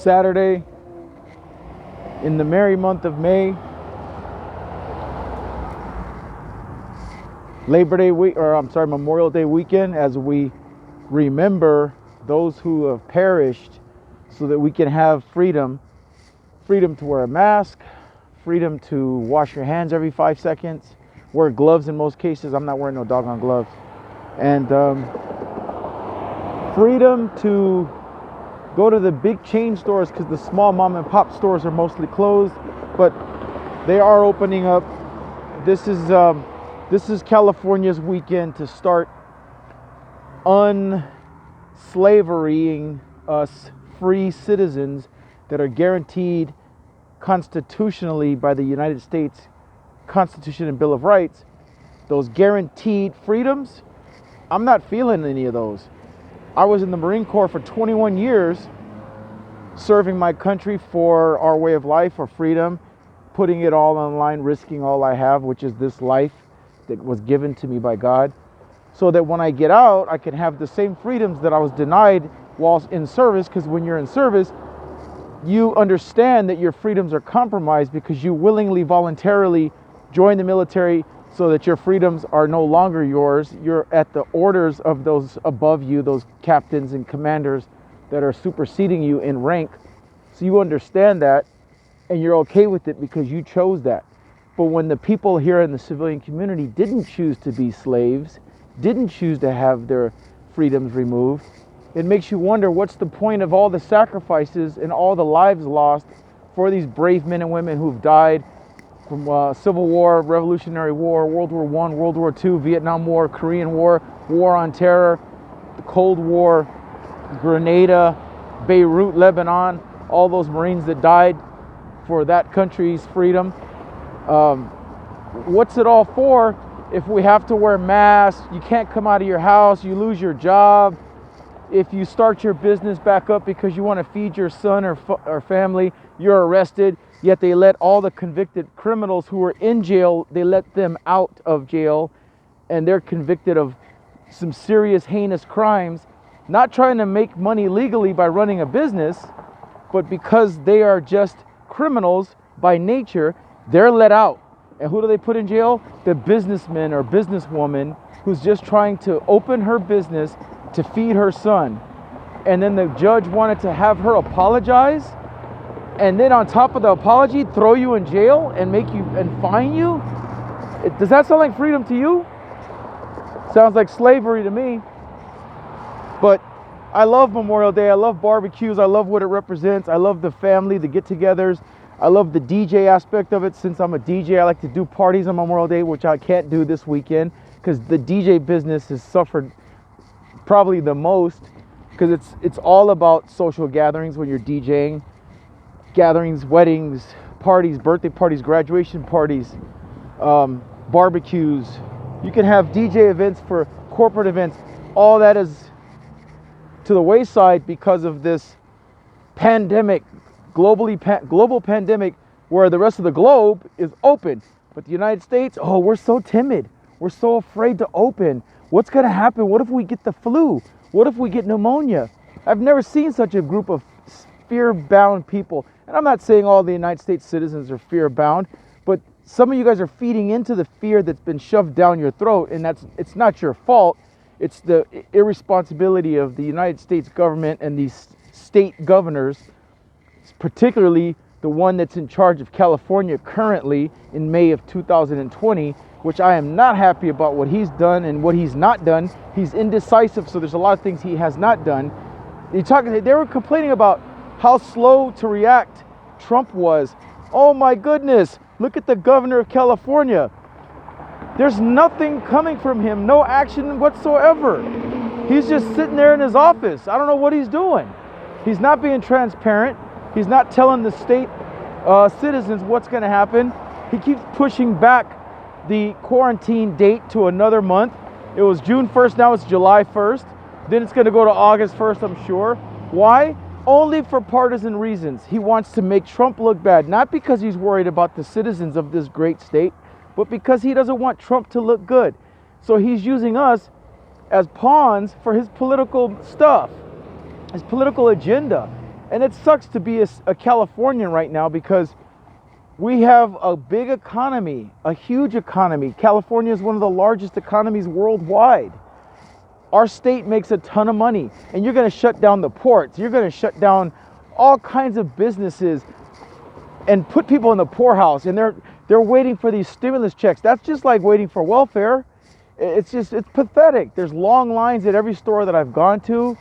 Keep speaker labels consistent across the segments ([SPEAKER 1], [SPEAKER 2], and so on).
[SPEAKER 1] Saturday in the merry month of May. Memorial Day weekend, as we remember those who have perished so that we can have freedom to wear a mask, freedom to wash your hands every 5 seconds, wear gloves in most cases. I'm not wearing no doggone gloves. And freedom to go to the big chain stores, because the small mom and pop stores are mostly closed, but they are opening up. This is California's weekend to start unslaverying us free citizens that are guaranteed constitutionally by the United States Constitution and Bill of Rights. Those guaranteed freedoms, I'm not feeling any of those. I was in the Marine Corps for 21 years, serving my country for our way of life, for freedom, putting it all on the line, risking all I have, which is this life that was given to me by God, so that when I get out, I can have the same freedoms that I was denied while in service. Because when you're in service, you understand that your freedoms are compromised because you willingly, voluntarily join the military so that your freedoms are no longer yours. You're at the orders of those above you, those captains and commanders that are superseding you in rank. So you understand that and you're okay with it because you chose that. But when the people here in the civilian community didn't choose to be slaves, didn't choose to have their freedoms removed, it makes you wonder, what's the point of all the sacrifices and all the lives lost for these brave men and women who've died from Civil War, Revolutionary War, World War I, World War II, Vietnam War, Korean War, War on Terror, the Cold War, Grenada, Beirut, Lebanon, all those Marines that died for that country's freedom. What's it all for if we have to wear masks? You can't come out of your house, you lose your job. If you start your business back up because you want to feed your son or family, you're arrested. Yet they let all the convicted criminals who were in jail, they let them out of jail, and they're convicted of some serious, heinous crimes, not trying to make money legally by running a business, but because they are just criminals by nature, they're let out. And who do they put in jail? The businessman or businesswoman who's just trying to open her business to feed her son. And then the judge wanted to have her apologize, and then on top of the apology, throw you in jail and make you and fine you? Does that sound like freedom to you? Sounds like slavery to me. But I love Memorial Day. I love barbecues. I love what it represents. I love the family, the get-togethers. I love the DJ aspect of it. Since I'm a DJ, I like to do parties on Memorial Day, which I can't do this weekend because the DJ business has suffered probably the most, because it's all about social gatherings when you're DJing. Gatherings, weddings, parties, birthday parties, graduation parties, barbecues. You can have DJ events for corporate events. All that is to the wayside because of this pandemic, global pandemic, where the rest of the globe is open. But the United States, oh, we're so timid. We're so afraid to open. What's going to happen? What if we get the flu? What if we get pneumonia? I've never seen such a group of fear-bound people. And I'm not saying all the United States citizens are fear-bound, but some of you guys are feeding into the fear that's been shoved down your throat, and it's not your fault. It's the irresponsibility of the United States government and these state governors, particularly the one that's in charge of California currently in May of 2020, which I am not happy about what he's done and what he's not done. He's indecisive, so there's a lot of things he has not done. They were complaining about how slow to react Trump was. Oh my goodness, look at the governor of California. There's nothing coming from him, no action whatsoever. He's just sitting there in his office. I don't know what he's doing. He's not being transparent. He's not telling the state citizens what's going to happen. He keeps pushing back the quarantine date to another month. It was June 1st, now it's July 1st. Then it's going to go to August 1st, I'm sure. Why? Only for partisan reasons. He wants to make Trump look bad, not because he's worried about the citizens of this great state, but because he doesn't want Trump to look good. So he's using us as pawns for his political stuff, his political agenda. And it sucks to be a Californian right now because we have a big economy, a huge economy. California is one of the largest economies worldwide. Our state makes a ton of money, and you're going to shut down the ports. You're going to shut down all kinds of businesses and put people in the poorhouse, and they're waiting for these stimulus checks. That's just like waiting for welfare. It's pathetic. There's long lines at every store that I've gone to.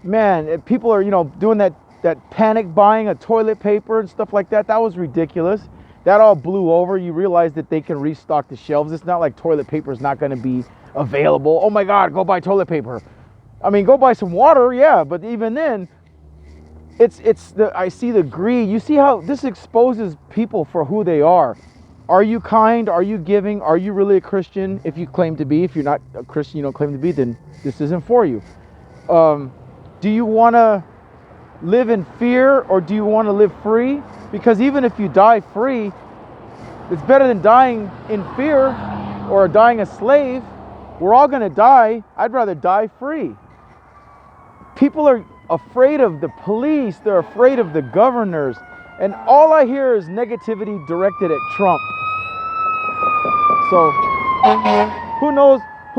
[SPEAKER 1] Man, people are, doing that panic buying of toilet paper and stuff like that. That was ridiculous. That all blew over. You realize that they can restock the shelves. It's not like toilet paper is not going to be available. Oh my God, go buy toilet paper. I mean, go buy some water, yeah, but even then, I see the greed. You see how this exposes people for who they are. Are you kind? Are you giving? Are you really a Christian? If you claim to be. If you're not a Christian, you don't claim to be, then this isn't for you. Do you want to live in fear, or do you want to live free? Because even if you die free, it's better than dying in fear or dying a slave. We're all going to die. I'd rather die free. People are afraid of the police. They're afraid of the governors. And all I hear is negativity directed at Trump. So who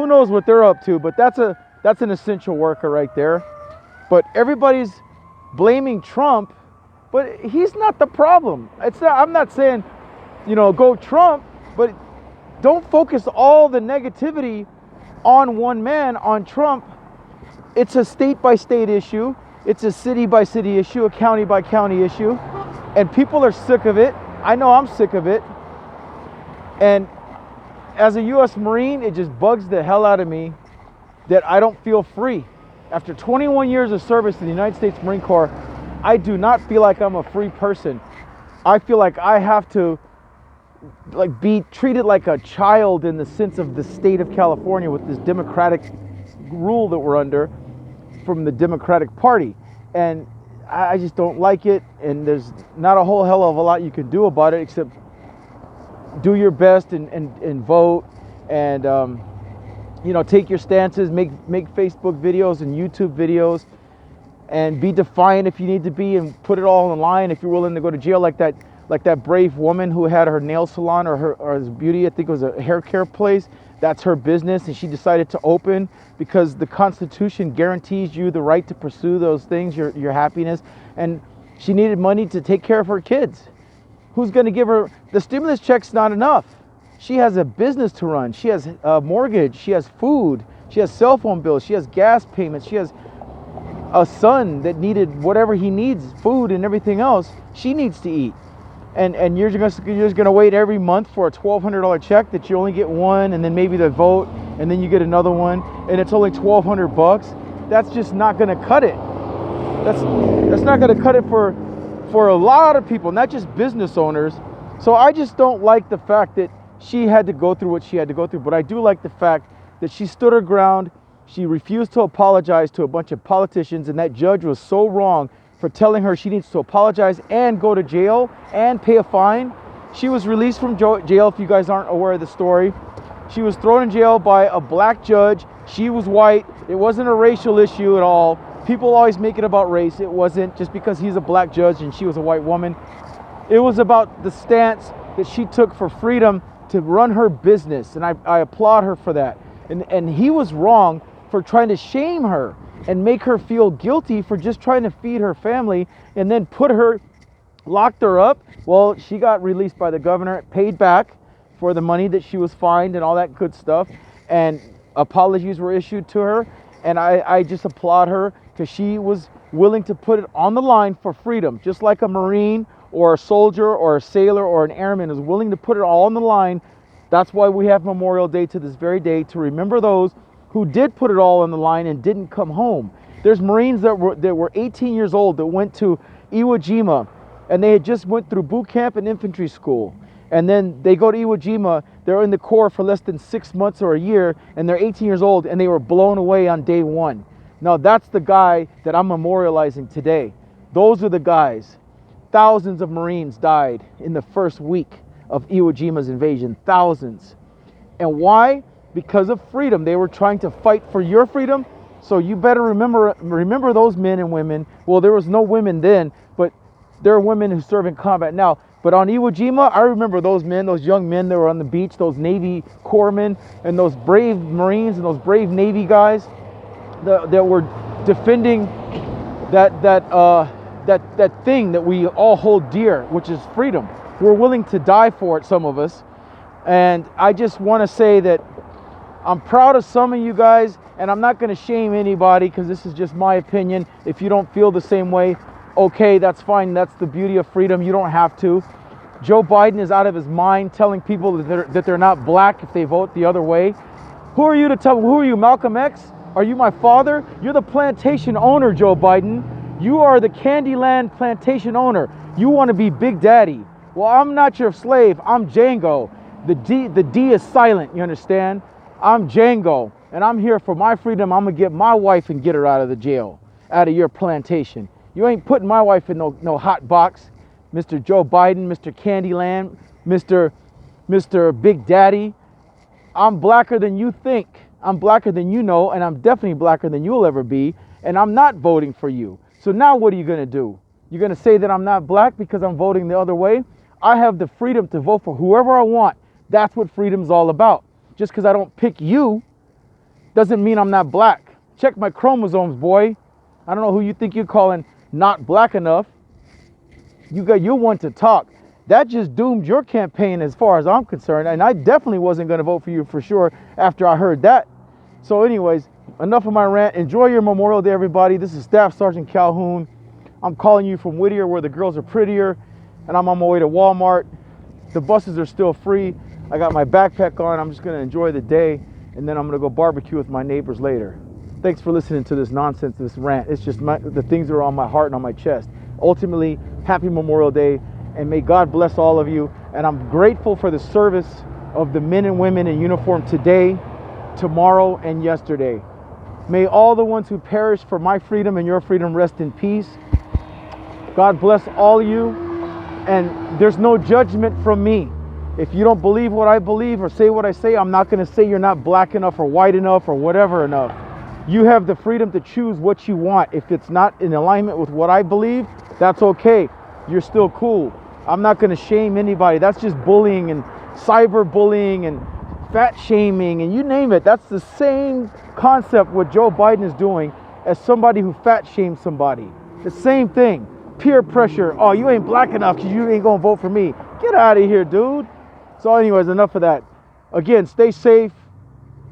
[SPEAKER 1] knows what they're up to, but that's an essential worker right there. But everybody's blaming Trump, but he's not the problem. I'm not saying, go Trump, but don't focus all the negativity on one man, on Trump. It's a state by state issue. It's a city by city issue, a county by county issue. And people are sick of it. I know I'm sick of it. And as a U.S. Marine, it just bugs the hell out of me that I don't feel free. After 21 years of service in the United States Marine Corps, I do not feel like I'm a free person. I feel like I have to be treated like a child in the sense of the state of California with this democratic rule that we're under from the Democratic Party. And I just don't like it, and there's not a whole hell of a lot you can do about it except do your best and vote, and take your stances, make Facebook videos and YouTube videos, and be defiant if you need to be, and put it all online if you're willing to go to jail, like that brave woman who had her nail salon or his beauty, I think it was a hair care place. That's her business, and she decided to open because the Constitution guarantees you the right to pursue those things, your happiness, and she needed money to take care of her kids. Who's going to give her? The stimulus check's not enough. She has a business to run. She has a mortgage. She has food. She has cell phone bills. She has gas payments. She has a son that needed whatever he needs, food and everything else. She needs to eat. And you're just gonna wait every month for a $1,200 check that you only get one, and then maybe the vote, and then you get another one, and it's only $1,200. That's just not gonna cut it. That's not gonna cut it for a lot of people, not just business owners. So I just don't like the fact that she had to go through what she had to go through, but I do like the fact that she stood her ground. She refused to apologize to a bunch of politicians, and that judge was so wrong for telling her she needs to apologize and go to jail and pay a fine. She was released from jail, if you guys aren't aware of the story. She was thrown in jail by a black judge. She was white. It wasn't a racial issue at all. People always make it about race. It wasn't, just because he's a black judge and she was a white woman. It was about the stance that she took for freedom to run her business, and I applaud her for that. And he was wrong for trying to shame her and make her feel guilty for just trying to feed her family, and then locked her up. Well, she got released by the governor, paid back for the money that she was fined and all that good stuff, and apologies were issued to her. And I just applaud her, because she was willing to put it on the line for freedom, just like a Marine or a soldier or a sailor or an airman is willing to put it all on the line. That's why we have Memorial Day to this very day, to remember those who did put it all on the line and didn't come home. There's Marines that were 18 years old that went to Iwo Jima, and they had just went through boot camp and infantry school. And then they go to Iwo Jima, they're in the Corps for less than 6 months or a year, and they're 18 years old, and they were blown away on day one. Now that's the guy that I'm memorializing today. Those are the guys. Thousands of Marines died in the first week of Iwo Jima's invasion. Thousands. And why? Because of freedom. They were trying to fight for your freedom So you better remember those men and women. Well, there was no women then, but there are women who serve in combat now. But on Iwo Jima, I remember those men, those young men that were on the beach, those Navy corpsmen, and those brave Marines and those brave Navy guys that were defending that thing that we all hold dear, which is freedom. We're willing to die for it, some of us. And I just want to say that I'm proud of some of you guys, and I'm not going to shame anybody because this is just my opinion. If you don't feel the same way, okay, that's fine. That's the beauty of freedom. You don't have to. Joe Biden is out of his mind telling people that they're not black if they vote the other way. Who are you to tell? Who are you, Malcolm X? Are you my father? You're the plantation owner, Joe Biden. You are the Candyland plantation owner. You want to be Big Daddy. Well, I'm not your slave. I'm Django. The D is silent, you understand? I'm Django, and I'm here for my freedom. I'm going to get my wife and get her out of the jail, out of your plantation. You ain't putting my wife in no hot box, Mr. Joe Biden, Mr. Candyland, Mr. Big Daddy. I'm blacker than you think. I'm blacker than you know, and I'm definitely blacker than you'll ever be, and I'm not voting for you. So now what are you going to do? You're going to say that I'm not black because I'm voting the other way? I have the freedom to vote for whoever I want. That's what freedom's all about. Just because I don't pick you doesn't mean I'm not black. Check my chromosomes, boy. I don't know who you think you're calling not black enough. You want to talk. That just doomed your campaign as far as I'm concerned, and I definitely wasn't going to vote for you for sure after I heard that. So anyways, enough of my rant. Enjoy your Memorial Day, everybody. This is Staff Sergeant Calhoun. I'm calling you from Whittier, where the girls are prettier, and I'm on my way to Walmart. The buses are still free. I got my backpack on. I'm just going to enjoy the day, and then I'm going to go barbecue with my neighbors later. Thanks for listening to this nonsense, this rant. It's just the things that are on my heart and on my chest. Ultimately, happy Memorial Day, and may God bless all of you. And I'm grateful for the service of the men and women in uniform today, tomorrow, and yesterday. May all the ones who perished for my freedom and your freedom rest in peace. God bless all of you, and there's no judgment from me. If you don't believe what I believe or say what I say, I'm not going to say you're not black enough or white enough or whatever enough. You have the freedom to choose what you want. If it's not in alignment with what I believe, that's okay. You're still cool. I'm not going to shame anybody. That's just bullying and cyberbullying and fat shaming and you name it. That's the same concept what Joe Biden is doing as somebody who fat shames somebody. The same thing. Peer pressure. Oh, you ain't black enough because you ain't going to vote for me. Get out of here, dude. So anyways, enough of that. Again, stay safe,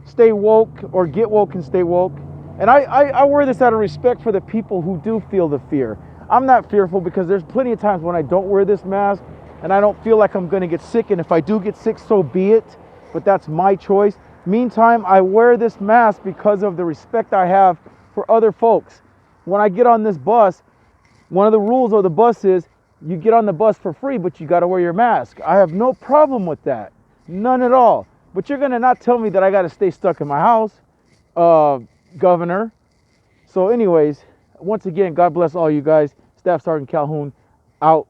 [SPEAKER 1] stay woke, or get woke and stay woke. And I wear this out of respect for the people who do feel the fear. I'm not fearful because there's plenty of times when I don't wear this mask and I don't feel like I'm going to get sick. And if I do get sick, so be it. But that's my choice. Meantime, I wear this mask because of the respect I have for other folks. When I get on this bus, one of the rules of the bus is you get on the bus for free, but you got to wear your mask. I have no problem with that. None at all. But you're going to not tell me that I got to stay stuck in my house, Governor. So anyways, once again, God bless all you guys. Staff Sergeant Calhoun, out.